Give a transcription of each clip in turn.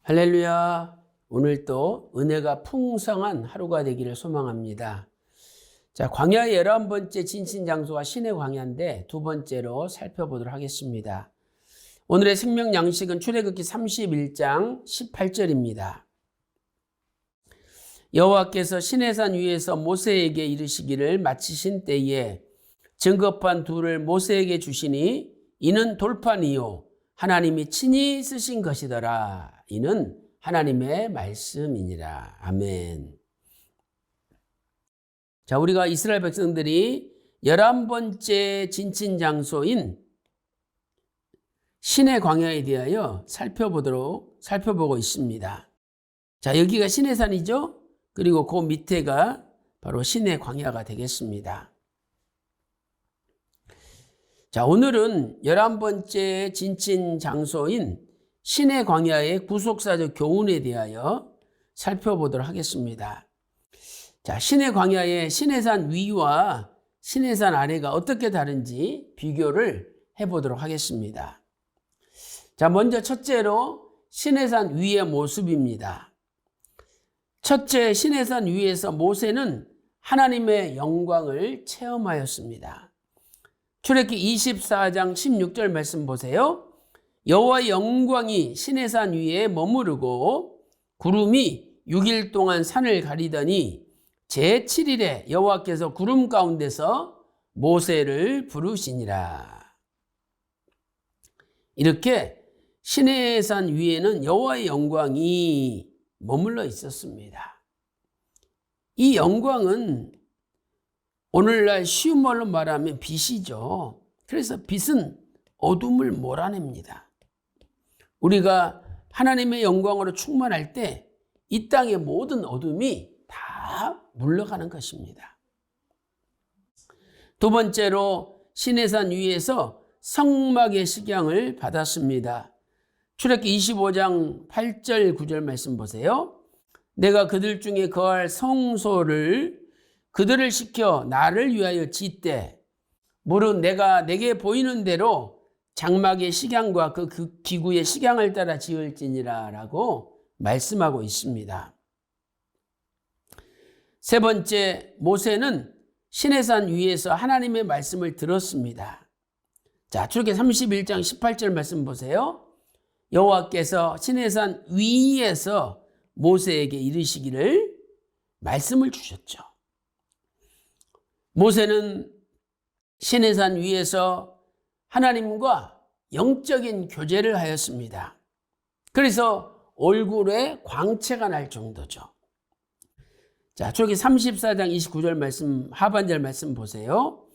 할렐루야. 오늘도 은혜가 풍성한 하루가 되기를 소망합니다. 자, 광야의 11번째 진친장소가 신의 광야인데 두 번째로 살펴보도록 하겠습니다. 오늘의 생명 양식은 출애굽기 31장 18절입니다. 여호와께서 시내산 위에서 모세에게 이르시기를 마치신 때에 증거판 둘을 모세에게 주시니 이는 돌판이요 하나님이 친히 쓰신 것이더라. 이는 하나님의 말씀이니라. 아멘. 자, 우리가 이스라엘 백성들이 11번째 진친장소인 신의 광야에 대하여 살펴보고 있습니다. 자, 여기가 시내산이죠. 그리고 그 밑에가 바로 신의 광야가 되겠습니다. 자, 오늘은 11번째 진친장소인 신의 광야의 구속사적 교훈에 대하여 살펴보도록 하겠습니다. 자, 신의 광야의 시내산 위와 시내산 아래가 어떻게 다른지 비교를 해보도록 하겠습니다. 자, 먼저 첫째로 시내산 위의 모습입니다. 첫째, 시내산 위에서 모세는 하나님의 영광을 체험하였습니다. 출애굽기 24장 16절 말씀 보세요. 여호와의 영광이 시내산 위에 머무르고 구름이 6일 동안 산을 가리더니 제7일에 여호와께서 구름 가운데서 모세를 부르시니라. 이렇게 시내산 위에는 여호와의 영광이 머물러 있었습니다. 이 영광은 오늘날 쉬운 말로 말하면 빛이죠. 그래서 빛은 어둠을 몰아냅니다. 우리가 하나님의 영광으로 충만할 때 이 땅의 모든 어둠이 다 물러가는 것입니다. 두 번째로 시내산 위에서 성막의 식양을 받았습니다. 출애굽기 25장 8절 9절 말씀 보세요. 내가 그들 중에 거할 성소를 그들을 시켜 나를 위하여 짓되 무릇 내가 내게 보이는 대로 장막의 식양과 그 기구의 식양을 따라 지을지니라 라고 말씀하고 있습니다. 세 번째, 모세는 시내산 위에서 하나님의 말씀을 들었습니다. 자, 출애굽기 31장 18절 말씀 보세요. 여호와께서 시내산 위에서 모세에게 이르시기를 말씀을 주셨죠. 모세는 시내산 위에서 하나님과 영적인 교제를 하였습니다. 그래서 얼굴에 광채가 날 정도죠. 자, 출애굽기 34장 29절 말씀, 하반절 말씀 보세요.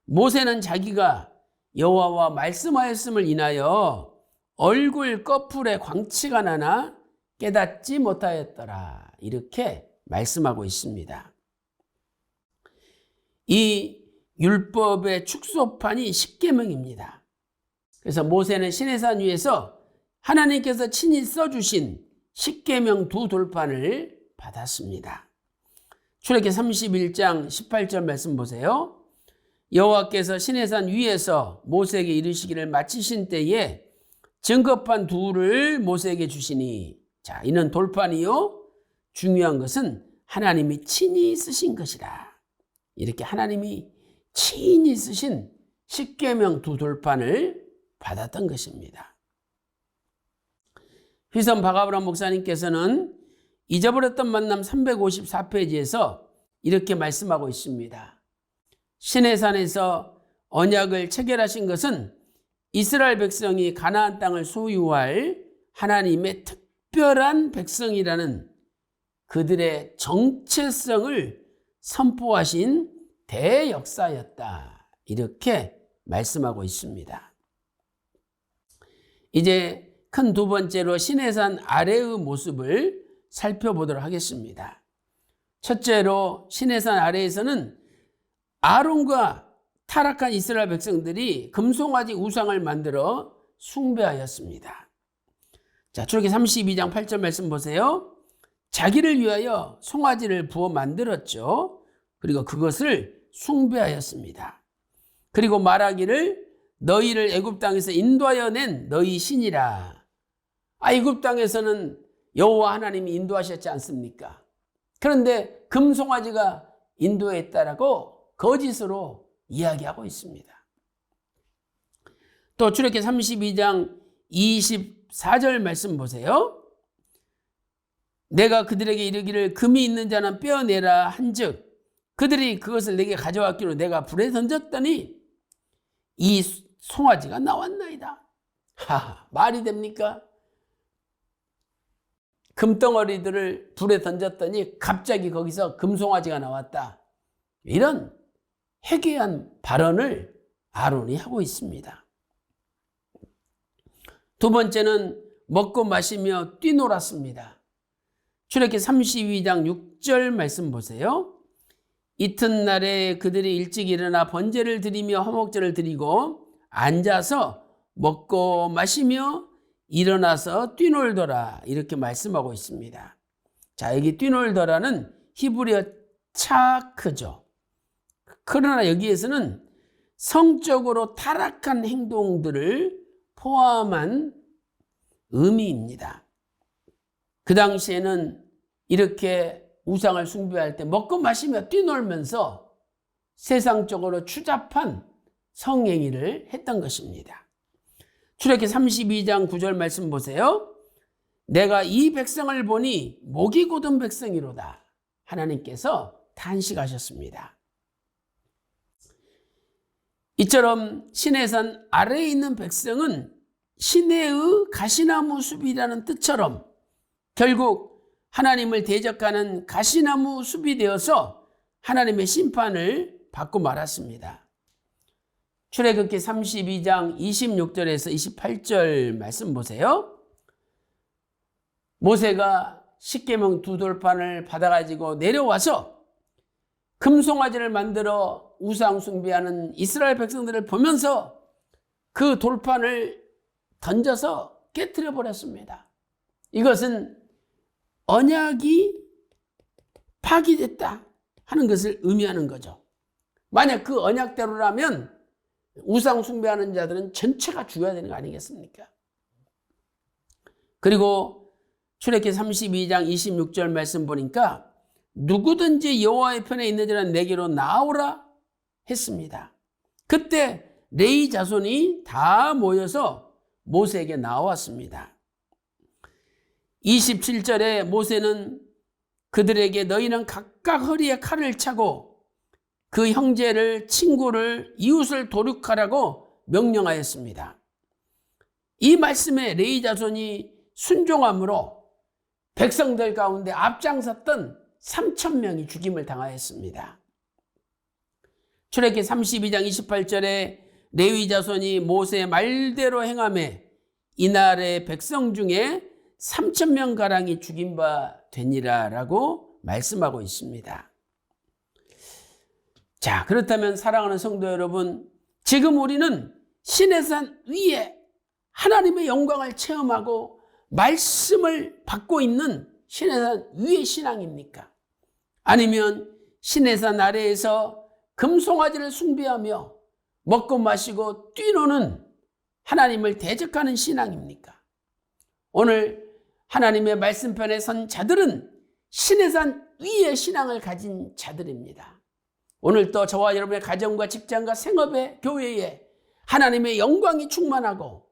모세는 자기가 여호와와 말씀하였음을 인하여 얼굴 꺼풀에 광채가 나나 깨닫지 못하였더라. 이렇게 말씀하고 있습니다. 이 율법의 축소판이 십계명입니다. 그래서 모세는 시내산 위에서 하나님께서 친히 써주신 십계명 두 돌판을 받았습니다. 출애굽기 31장 18절 말씀 보세요. 여호와께서 시내산 위에서 모세에게 이르시기를 마치신 때에 증거판 둘을 모세에게 주시니, 자, 이는 돌판이요 중요한 것은 하나님이 친히 쓰신 것이라. 이렇게 하나님이 친히 쓰신 십계명 두 돌판을 받았던 것입니다. 휘선 박아브람 목사님께서는 잊어버렸던 만남 354페이지에서 이렇게 말씀하고 있습니다. 시내산에서 언약을 체결하신 것은 이스라엘 백성이 가나안 땅을 소유할 하나님의 특별한 백성이라는 그들의 정체성을 선포하신 대역사였다. 이렇게 말씀하고 있습니다. 이제 큰 두 번째로 시내산 아래의 모습을 살펴보도록 하겠습니다. 첫째로 시내산 아래에서는 아론과 타락한 이스라엘 백성들이 금송아지 우상을 만들어 숭배하였습니다. 자, 출애굽기 32장 8절 말씀 보세요. 자기를 위하여 송아지를 부어 만들었죠. 그리고 그것을 숭배하였습니다. 그리고 말하기를 너희를 애굽 땅에서 인도하여 낸 너희 신이라. 애굽 땅에서는 여호와 하나님이 인도하셨지 않습니까? 그런데 금송아지가 인도했다라고 거짓으로 이야기하고 있습니다. 또 출애굽기 32장 24절 말씀 보세요. 내가 그들에게 이르기를 금이 있는 자는 빼어내라 한즉 그들이 그것을 내게 가져왔기로 내가 불에 던졌더니 이 송아지가 나왔나이다. 말이 됩니까? 금덩어리들을 불에 던졌더니 갑자기 거기서 금송아지가 나왔다. 이런 해괴한 발언을 아론이 하고 있습니다. 두 번째는 먹고 마시며 뛰놀았습니다. 출애굽기 32장 6절 말씀 보세요. 이튿날에 그들이 일찍 일어나 번제를 드리며 화목제를 드리고 앉아서 먹고 마시며 일어나서 뛰놀더라 이렇게 말씀하고 있습니다. 자, 여기 뛰놀더라는 히브리어 차크죠. 그러나 여기에서는 성적으로 타락한 행동들을 포함한 의미입니다. 그 당시에는 이렇게 우상을 숭배할 때 먹고 마시며 뛰놀면서 세상적으로 추잡한 성행위를 했던 것입니다. 출애굽기 32장 9절 말씀 보세요. 내가 이 백성을 보니 목이 곧은 백성이로다. 하나님께서 탄식하셨습니다. 이처럼 시내산 아래에 있는 백성은 시내의 가시나무 숲이라는 뜻처럼 결국 하나님을 대적하는 가시나무 숲이 되어서 하나님의 심판을 받고 말았습니다. 출애굽기 32장 26절에서 28절 말씀 보세요. 모세가 십계명 두 돌판을 받아가지고 내려와서 금송아지를 만들어 우상 숭배하는 이스라엘 백성들을 보면서 그 돌판을 던져서 깨트려 버렸습니다. 이것은 언약이 파기됐다 하는 것을 의미하는 거죠. 만약 그 언약대로라면 우상 숭배하는 자들은 전체가 죽어야 되는 거 아니겠습니까? 그리고 출애굽기 32장 26절 말씀 보니까 누구든지 여호와의 편에 있는 자는 내게로 나오라 했습니다. 그때 레위 자손이 다 모여서 모세에게 나왔습니다. 27절에 모세는 그들에게 너희는 각각 허리에 칼을 차고 그 형제를, 친구를, 이웃을 도륙하라고 명령하였습니다. 이 말씀에 레위 자손이 순종함으로 백성들 가운데 앞장섰던 3,000명이 죽임을 당하였습니다. 출애굽기 32장 28절에 레위 자손이 모세의 말대로 행하매 이날의 백성 중에 3,000명가량이 죽임 바 되니라라고 말씀하고 있습니다. 자, 그렇다면 사랑하는 성도 여러분, 지금 우리는 시내산 위에 하나님의 영광을 체험하고 말씀을 받고 있는 시내산 위의 신앙입니까? 아니면 시내산 아래에서 금송아지를 숭배하며 먹고 마시고 뛰노는 하나님을 대적하는 신앙입니까? 오늘 하나님의 말씀편에 선 자들은 시내산 위의 신앙을 가진 자들입니다. 오늘 또 저와 여러분의 가정과 직장과 생업에, 교회에 하나님의 영광이 충만하고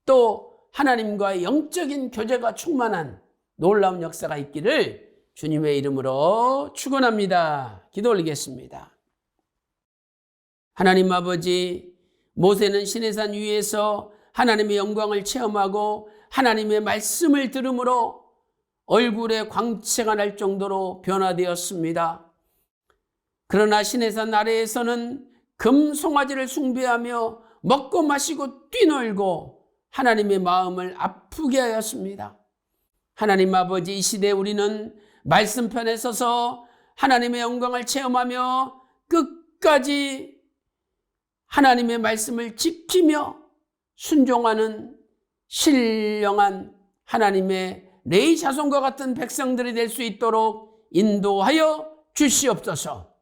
또 하나님과의 영적인 교제가 충만한 놀라운 역사가 있기를 주님의 이름으로 축원합니다. 기도 올리겠습니다. 하나님 아버지, 모세는 시내산 위에서 하나님의 영광을 체험하고 하나님의 말씀을 들음으로 얼굴에 광채가 날 정도로 변화되었습니다. 그러나 시내산 아래에서는 금송아지를 숭배하며 먹고 마시고 뛰놀고 하나님의 마음을 아프게 하였습니다. 하나님 아버지, 이 시대에 우리는 말씀편에 서서 하나님의 영광을 체험하며 끝까지 하나님의 말씀을 지키며 순종하는 신령한 하나님의 레위 자손과 같은 백성들이 될 수 있도록 인도하여 주시옵소서.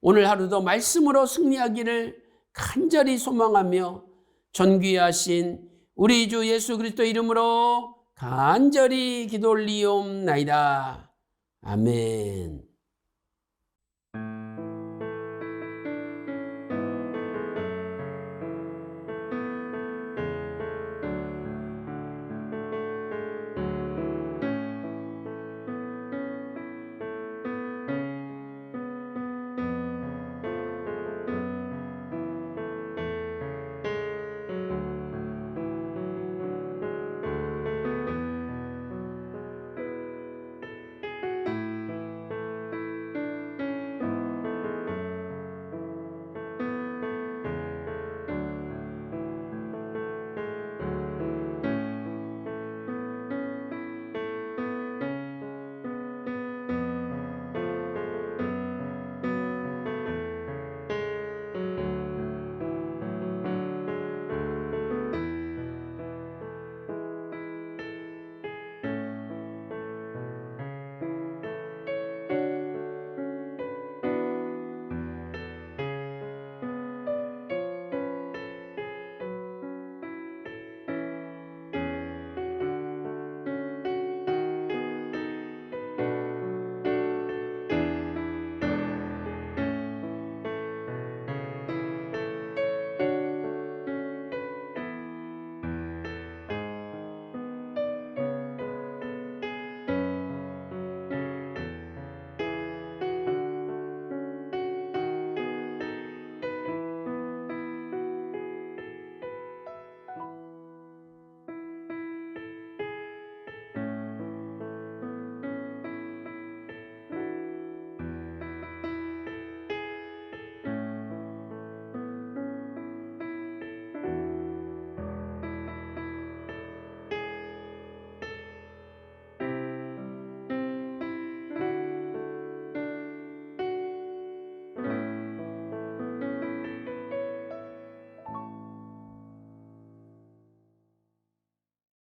오늘 하루도 말씀으로 승리하기를 간절히 소망하며 존귀하신 우리 주 예수 그리스도 이름으로 간절히 기도 올리옵나이다. 아멘.